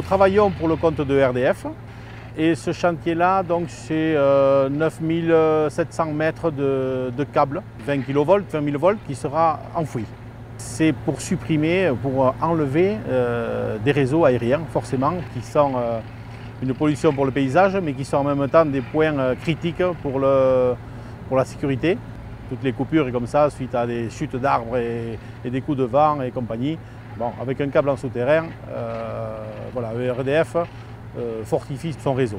travaillons pour le compte de RDF et ce chantier-là, c'est 9700 mètres de câbles, 20 kV, 20 000 volts, qui sera enfoui. C'est pour supprimer, pour enlever des réseaux aériens, forcément, qui sont une pollution pour le paysage, mais qui sont en même temps des points critiques pour la sécurité. Toutes les coupures comme ça, suite à des chutes d'arbres et des coups de vent et compagnie. Bon, avec un câble en souterrain, voilà, RDF fortifie son réseau.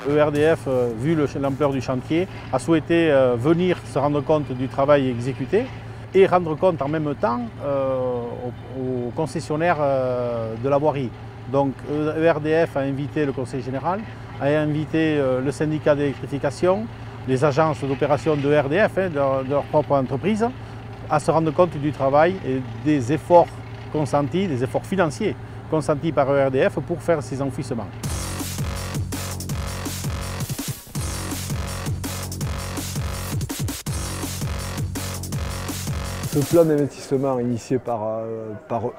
ERDF, vu l'ampleur du chantier, a souhaité venir se rendre compte du travail exécuté et rendre compte en même temps aux concessionnaires de la voirie. Donc ERDF a invité le Conseil général, a invité le syndicat d'électrification, les agences d'opération de ERDF, de leur propre entreprise, à se rendre compte du travail et des efforts consentis, des efforts financiers consentis par ERDF pour faire ces enfouissements. Ce plan d'investissement initié par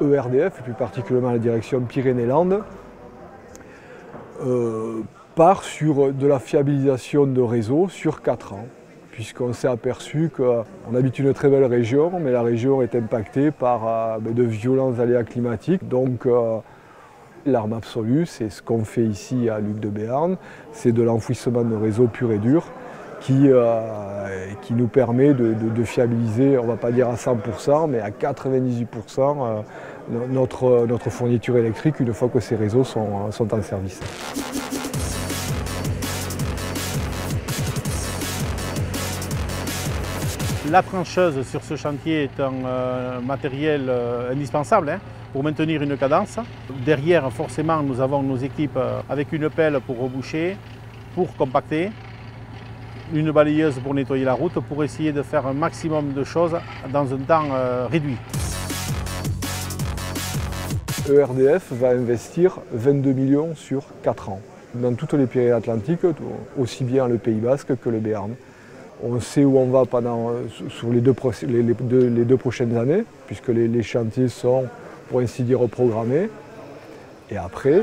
ERDF, et plus particulièrement la direction Pyrénées-Landes, part sur de la fiabilisation de réseau sur 4 ans, puisqu'on s'est aperçu qu'on habite une très belle région, mais la région est impactée par de violents aléas climatiques. Donc l'arme absolue, c'est ce qu'on fait ici à Luc de Béarn, c'est de l'enfouissement de réseau pur et dur, qui nous permet de fiabiliser, on ne va pas dire à 100%, mais à 98% notre fourniture électrique une fois que ces réseaux sont en service. La trancheuse sur ce chantier est un matériel indispensable pour maintenir une cadence. Derrière, forcément, nous avons nos équipes avec une pelle pour reboucher, pour compacter, une balayeuse pour nettoyer la route, pour essayer de faire un maximum de choses dans un temps réduit. ERDF va investir 22 millions sur 4 ans dans toutes les Pyrénées-Atlantiques, aussi bien le Pays Basque que le Béarn. On sait où on va sur les deux prochaines années, puisque les chantiers sont, pour ainsi dire, programmés. Et après,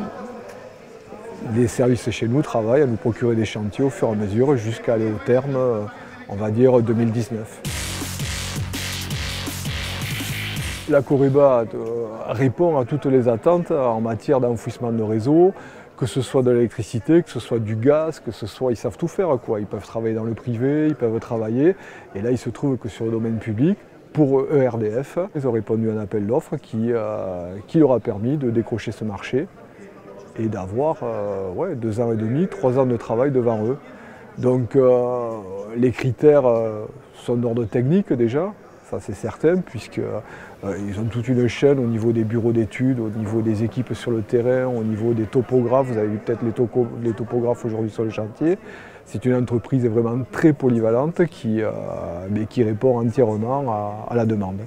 les services chez nous travaillent à nous procurer des chantiers au fur et à mesure jusqu'à aller au terme, on va dire 2019. La Coreba répond à toutes les attentes en matière d'enfouissement de réseau, que ce soit de l'électricité, que ce soit du gaz, que ce soit, ils savent tout faire quoi. Ils peuvent travailler dans le privé, ils peuvent travailler. Et là, il se trouve que sur le domaine public, pour ERDF, ils ont répondu à un appel d'offres qui leur a permis de décrocher ce marché et d'avoir 2 ans et demi, 3 ans de travail devant eux. Donc les critères sont d'ordre technique déjà, ça c'est certain, puisqu'ils ont toute une chaîne au niveau des bureaux d'études, au niveau des équipes sur le terrain, au niveau des topographes. Vous avez vu peut-être les topographes aujourd'hui sur le chantier. C'est une entreprise vraiment très polyvalente qui répond entièrement à la demande.